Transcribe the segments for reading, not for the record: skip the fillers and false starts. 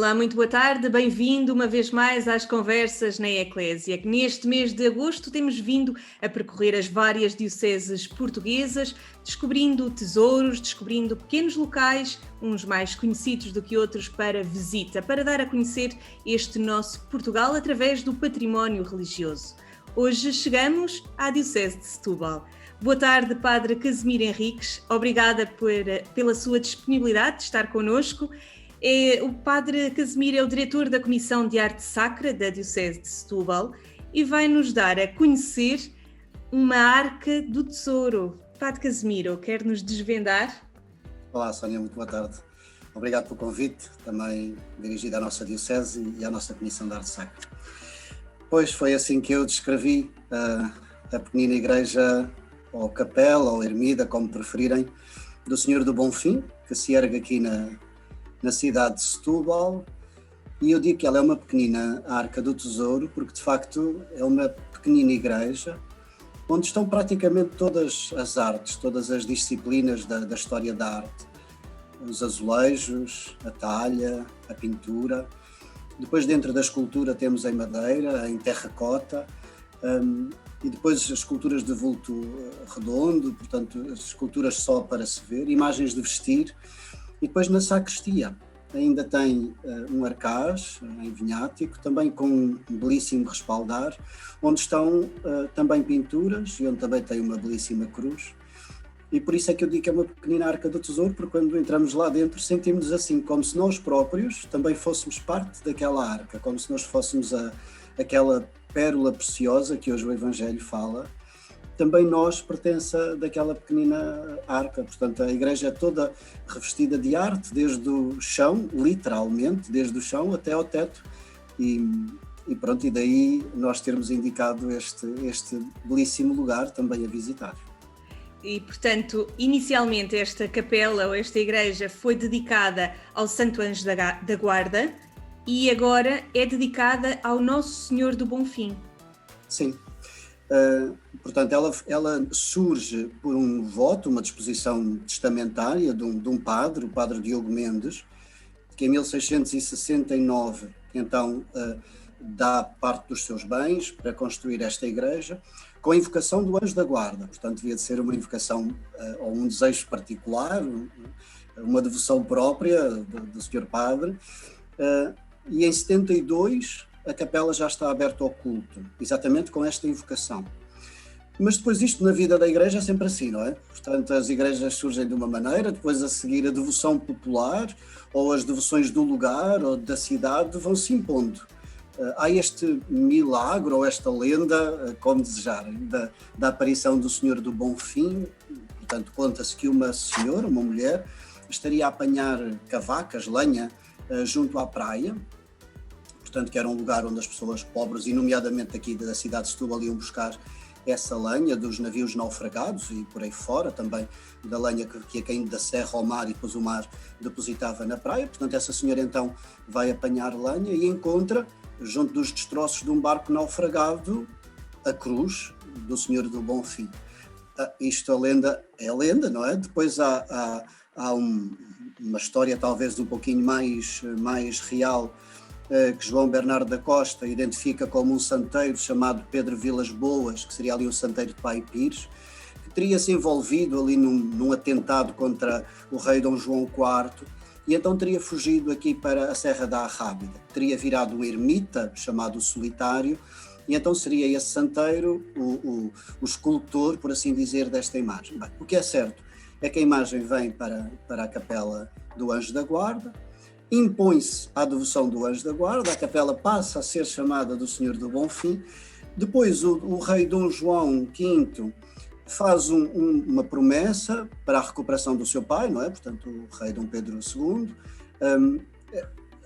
Olá, muito boa tarde, bem-vindo uma vez mais às Conversas na Eclésia. Neste mês de agosto temos vindo a percorrer as várias dioceses portuguesas, descobrindo tesouros, descobrindo pequenos locais, uns mais conhecidos do que outros para visita, para dar a conhecer este nosso Portugal através do património religioso. Hoje chegamos à Diocese de Setúbal. Boa tarde, Padre Casimiro Henriques, obrigada pela sua disponibilidade de estar connosco. O Padre Casimiro é o diretor da Comissão de Arte Sacra da Diocese de Setúbal e vai nos dar a conhecer uma Arca do Tesouro. Padre Casimiro, quer nos desvendar? Olá, Sónia, muito boa tarde. Obrigado pelo convite, também dirigido à nossa Diocese e à nossa Comissão de Arte Sacra. Pois foi assim que eu descrevi a pequenina igreja, ou capela, ou ermida, como preferirem, do Senhor do Bonfim, que se ergue aqui na cidade de Setúbal, e eu digo que ela é uma pequenina Arca do Tesouro, porque de facto é uma pequenina igreja, onde estão praticamente todas as artes, todas as disciplinas da história da arte. Os azulejos, a talha, a pintura. Depois dentro da escultura temos em madeira, em terracota, e depois as esculturas de vulto redondo, portanto as esculturas só para se ver, imagens de vestir. E depois na sacristia ainda tem um arcaz em vinhático, também com um belíssimo respaldar, onde estão também pinturas e onde também tem uma belíssima cruz. E por isso é que eu digo que é uma pequenina Arca do Tesouro, porque quando entramos lá dentro sentimos assim, como se nós próprios também fôssemos parte daquela arca, como se nós fôssemos aquela pérola preciosa que hoje o Evangelho fala. Também nós pertence daquela pequenina arca, portanto a igreja é toda revestida de arte, desde o chão, literalmente, desde o chão até ao teto, e pronto, e daí nós termos indicado este belíssimo lugar também a visitar. E, portanto, inicialmente esta capela ou esta igreja foi dedicada ao Santo Anjo da Guarda e agora é dedicada ao Nosso Senhor do Bonfim. Sim. Portanto, ela surge por um voto, uma disposição testamentária de um padre, o padre Diogo Mendes, que em 1669, então, dá parte dos seus bens para construir esta igreja, com a invocação do Anjo da Guarda. Portanto, devia de ser uma invocação ou um desejo particular, uma devoção própria do Sr. Padre. E em 72... a capela já está aberta ao culto, exatamente com esta invocação. Mas depois isto na vida da igreja é sempre assim, não é? Portanto, as igrejas surgem de uma maneira, depois a seguir a devoção popular, ou as devoções do lugar ou da cidade vão se impondo. Há este milagre ou esta lenda, como desejarem, da aparição do Senhor do Bonfim. Portanto, conta-se que uma senhora, uma mulher, estaria a apanhar cavacas, lenha, junto à praia, portanto que era um lugar onde as pessoas pobres, e nomeadamente aqui da cidade de Setúbal, iam buscar essa lenha dos navios naufragados e por aí fora, também da lenha que ia caindo da serra ao mar e depois o mar depositava na praia. Portanto, essa senhora então vai apanhar lenha e encontra, junto dos destroços de um barco naufragado, a cruz do Senhor do Bonfim. Isto é lenda, não é? Depois há uma história talvez um pouquinho mais real, que João Bernardo da Costa identifica como um santeiro chamado Pedro Vilas Boas, que seria ali o santeiro de Pai Pires, que teria se envolvido ali num atentado contra o rei Dom João IV, e então teria fugido aqui para a Serra da Arrábida, teria virado um ermita chamado Solitário, e então seria esse santeiro o escultor, por assim dizer, desta imagem. Bem, o que é certo é que a imagem vem para a capela do Anjo da Guarda, impõe-se à devoção do Anjo da Guarda, a capela passa a ser chamada do Senhor do Bonfim. Depois o rei Dom João V faz uma promessa para a recuperação do seu pai, não é? Portanto, o rei Dom Pedro II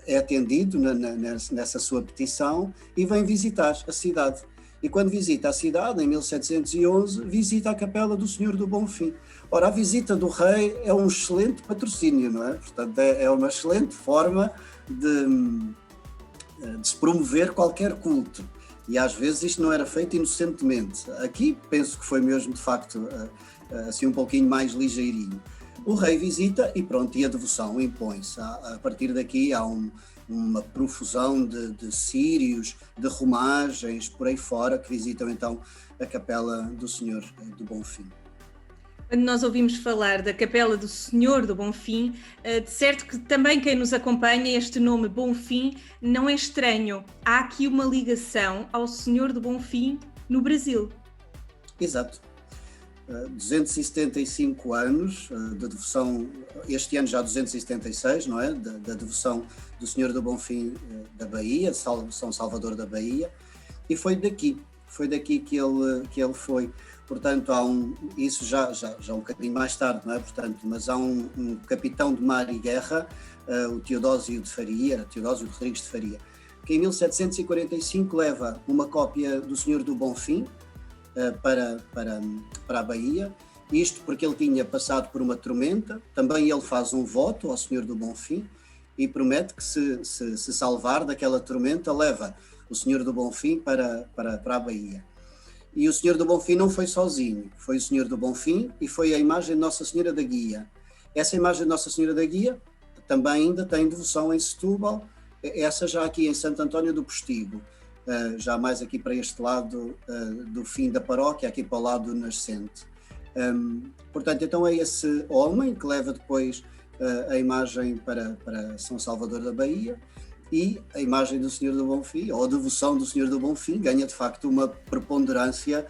é atendido nessa sua petição e vem visitar a cidade. E quando visita a cidade, em 1711, visita a capela do Senhor do Bonfim. Ora, a visita do rei é um excelente patrocínio, não é? Portanto, é uma excelente forma de se promover qualquer culto. E às vezes isto não era feito inocentemente. Aqui penso que foi mesmo, de facto, assim um pouquinho mais ligeirinho. O rei visita e pronto, e a devoção impõe-se. A partir daqui há uma profusão de sírios, de romagens, por aí fora, que visitam então a Capela do Senhor do Bonfim. Quando nós ouvimos falar da Capela do Senhor do Bonfim, de certo que também quem nos acompanha, este nome Bonfim não é estranho. Há aqui uma ligação ao Senhor do Bonfim no Brasil. Exato. 275 anos de devoção, este ano já 276, não é? Da devoção do Senhor do Bonfim da Bahia, São Salvador da Bahia, e foi daqui que ele foi. Portanto, isso já um bocadinho mais tarde, não é? Portanto, mas há um capitão de mar e guerra, o Teodósio Rodrigues de Faria, que em 1745 leva uma cópia do Senhor do Bonfim para a Bahia, isto porque ele tinha passado por uma tormenta. Também ele faz um voto ao Senhor do Bonfim e promete que se salvar daquela tormenta, leva o Senhor do Bonfim para a Bahia. E o Senhor do Bonfim não foi sozinho, foi o Senhor do Bonfim e foi a imagem de Nossa Senhora da Guia. Essa imagem de Nossa Senhora da Guia também ainda tem devoção em Setúbal, essa já aqui em Santo António do Postigo, já mais aqui para este lado do fim da paróquia, aqui para o lado do nascente. Portanto, então é esse homem que leva depois a imagem para São Salvador da Bahia, e a imagem do Senhor do Bonfim, ou a devoção do Senhor do Bonfim, ganha de facto uma preponderância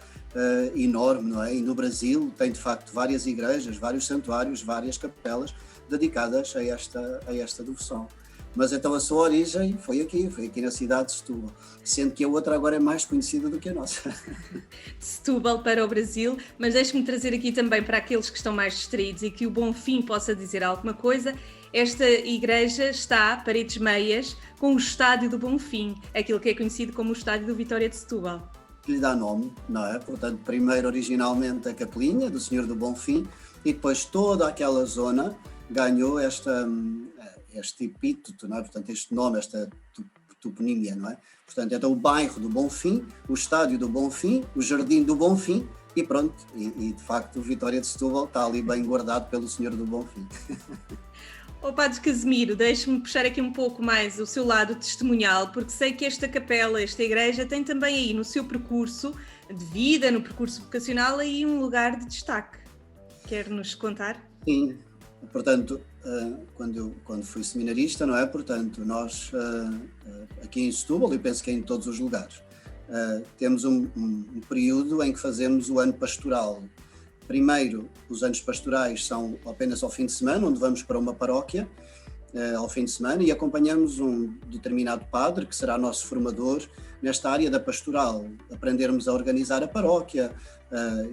enorme, não é? E no Brasil tem de facto várias igrejas, vários santuários, várias capelas dedicadas a esta devoção. Mas então a sua origem foi aqui na cidade de Setúbal, sendo que a outra agora é mais conhecida do que a nossa. Setúbal para o Brasil, mas deixe-me trazer aqui também para aqueles que estão mais distraídos e que o Bonfim possa dizer alguma coisa. Esta igreja está, paredes meias, com o Estádio do Bonfim, aquilo que é conhecido como o Estádio do Vitória de Setúbal. Que lhe dá nome, não é? Portanto, primeiro originalmente a capelinha do Senhor do Bonfim e depois toda aquela zona ganhou este epíteto, não é? Portanto, este nome, esta toponímia, não é? Portanto, então o bairro do Bonfim, o Estádio do Bonfim, o Jardim do Bonfim e pronto. E de facto o Vitória de Setúbal está ali bem guardado pelo Senhor do Bonfim. Padre Casimiro, deixe-me puxar aqui um pouco mais o seu lado testemunhal, porque sei que esta capela, esta igreja, tem também aí no seu percurso de vida, no percurso vocacional, aí um lugar de destaque. Quer-nos contar? Sim, portanto, quando fui seminarista, não é? Portanto, nós aqui em Setúbal, e penso que em todos os lugares, temos um período em que fazemos o ano pastoral. Primeiro, os anos pastorais são apenas ao fim de semana, onde vamos para uma paróquia ao fim de semana e acompanhamos um determinado padre, que será nosso formador nesta área da pastoral, aprendermos a organizar a paróquia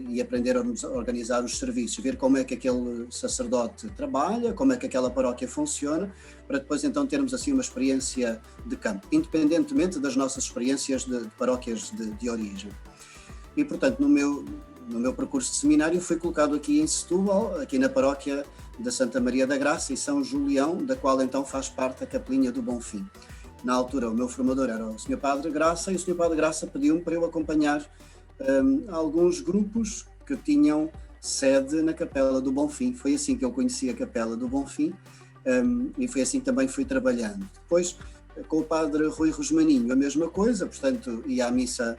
e aprendermos a organizar os serviços, ver como é que aquele sacerdote trabalha, como é que aquela paróquia funciona, para depois então termos assim uma experiência de campo, independentemente das nossas experiências de paróquias de origem. E, portanto, no meu percurso de seminário fui colocado aqui em Setúbal, aqui na paróquia da Santa Maria da Graça e São Julião, da qual então faz parte a capelinha do Bonfim. Na altura o meu formador era o Sr. Padre Graça e o Sr. Padre Graça pediu-me para eu acompanhar alguns grupos que tinham sede na Capela do Bonfim. Foi assim que eu conheci a Capela do Bonfim e foi assim que também fui trabalhando. Depois, com o Padre Rui Rosmaninho, a mesma coisa, portanto, ia à missa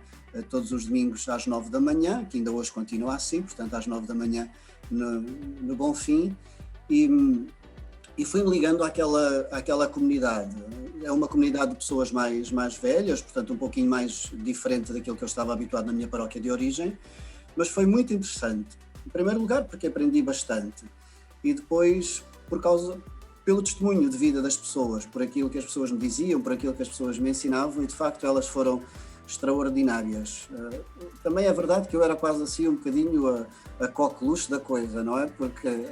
todos os domingos às 9 da manhã, que ainda hoje continua assim, portanto às 9 da manhã no Bonfim, e fui-me ligando àquela comunidade. É uma comunidade de pessoas mais velhas, portanto um pouquinho mais diferente daquilo que eu estava habituado na minha paróquia de origem, mas foi muito interessante. Em primeiro lugar porque aprendi bastante, e depois pelo testemunho de vida das pessoas, por aquilo que as pessoas me diziam, por aquilo que as pessoas me ensinavam, e de facto elas foram extraordinárias. Também é verdade que eu era quase assim um bocadinho a coqueluche da coisa, não é? Porque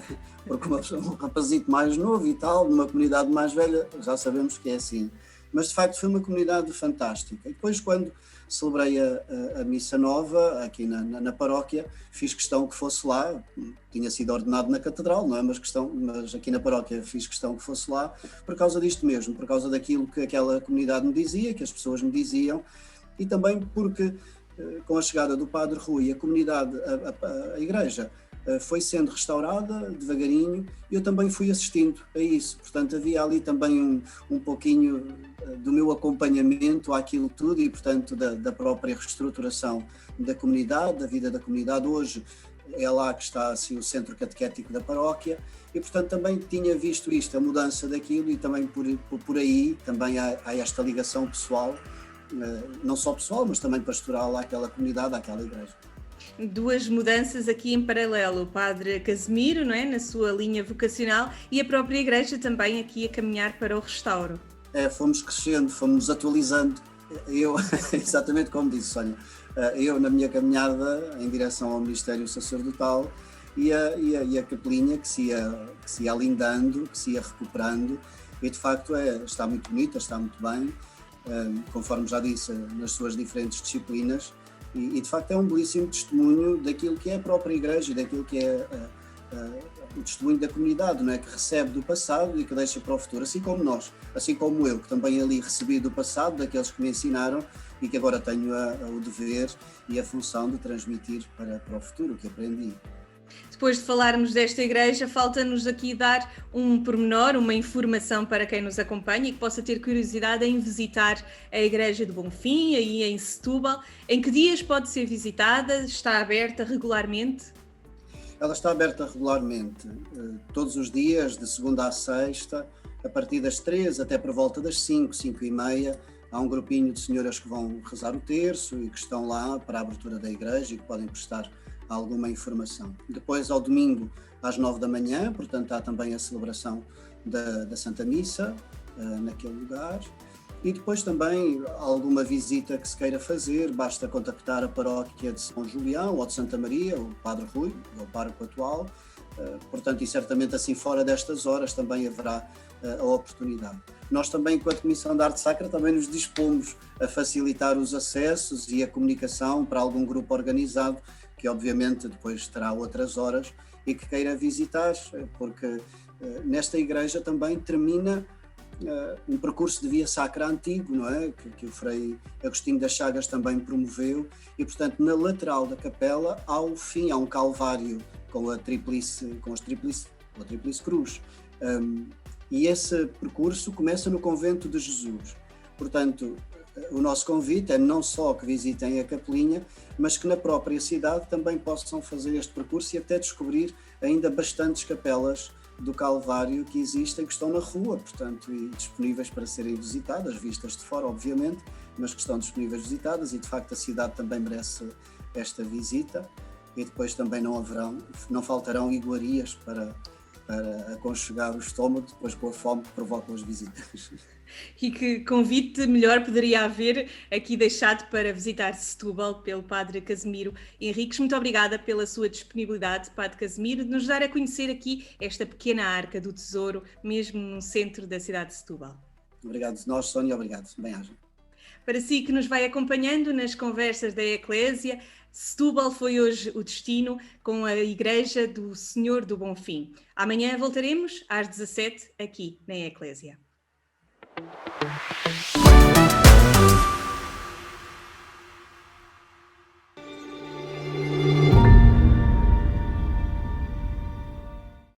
um rapazito mais novo e tal, numa comunidade mais velha, já sabemos que é assim. Mas de facto foi uma comunidade fantástica. E depois, quando celebrei a missa nova aqui na paróquia, fiz questão que fosse lá. Tinha sido ordenado na catedral, não é? Mas aqui na paróquia fiz questão que fosse lá por causa disto mesmo, por causa daquilo que aquela comunidade me dizia, que as pessoas me diziam, e também porque com a chegada do Padre Rui, a comunidade, a igreja, foi sendo restaurada devagarinho e eu também fui assistindo a isso. Portanto, havia ali também um pouquinho do meu acompanhamento àquilo tudo e, portanto, da própria reestruturação da comunidade, da vida da comunidade. Hoje é lá que está assim, o centro catequético da paróquia e, portanto, também tinha visto isto, a mudança daquilo e também por aí também há esta ligação pessoal, não só pessoal, mas também pastoral àquela comunidade, àquela igreja. Duas mudanças aqui em paralelo, o padre Casimiro, não é, na sua linha vocacional, e a própria igreja também aqui a caminhar para o restauro. Fomos crescendo, fomos atualizando. Eu, exatamente como disse Sónia, eu na minha caminhada em direção ao ministério sacerdotal e a capelinha que se ia alindando, que se ia recuperando e de facto está muito bonita, está muito bem, conforme já disse, nas suas diferentes disciplinas. E de facto é um belíssimo testemunho daquilo que é a própria igreja e daquilo que é o testemunho da comunidade, não é? Que recebe do passado e que deixa para o futuro, assim como nós, assim como eu, que também ali recebi do passado, daqueles que me ensinaram e que agora tenho o dever e a função de transmitir para o futuro o que aprendi. Depois de falarmos desta igreja, falta-nos aqui dar um pormenor, uma informação para quem nos acompanha e que possa ter curiosidade em visitar a Igreja do Bonfim, aí em Setúbal. Em que dias pode ser visitada? Está aberta regularmente? Ela está aberta regularmente, todos os dias, de segunda à sexta, a partir das 3 até por volta das 5, 5 e meia. Há um grupinho de senhoras que vão rezar o terço e que estão lá para a abertura da igreja e que podem prestar alguma informação. Depois, ao domingo, às 9 da manhã, portanto, há também a celebração da Santa Missa naquele lugar. E depois também alguma visita que se queira fazer, basta contactar a paróquia de São Julião ou de Santa Maria, o Padre Rui, o pároco atual. Portanto, e certamente assim fora destas horas também haverá a oportunidade. Nós também, enquanto Comissão de Arte Sacra, também nos dispomos a facilitar os acessos e a comunicação para algum grupo organizado que obviamente depois terá outras horas e que queira visitar, porque nesta igreja também termina um percurso de via sacra antigo, não é? Que o Frei Agostinho das Chagas também promoveu e, portanto, na lateral da capela, ao fim, há um calvário com a tríplice cruz. E esse percurso começa no Convento de Jesus. Portanto, o nosso convite é não só que visitem a capelinha, mas que na própria cidade também possam fazer este percurso e até descobrir ainda bastantes capelas do Calvário que existem, que estão na rua, portanto, e disponíveis para serem visitadas, vistas de fora, obviamente, mas que estão disponíveis visitadas e, de facto, a cidade também merece esta visita e depois também não faltarão iguarias para aconchegar o estômago depois com a fome que provocam as visitas. E que convite melhor poderia haver aqui deixado para visitar Setúbal pelo Padre Casimiro Henriques. Muito obrigada pela sua disponibilidade, Padre Casimiro, de nos dar a conhecer aqui esta pequena arca do tesouro, mesmo no centro da cidade de Setúbal. Obrigado nós, Sónia, obrigado. Bem-aja. Para si que nos vai acompanhando nas conversas da Eclésia, Setúbal foi hoje o destino com a Igreja do Senhor do Bonfim. Amanhã voltaremos às 17 aqui na Eclésia.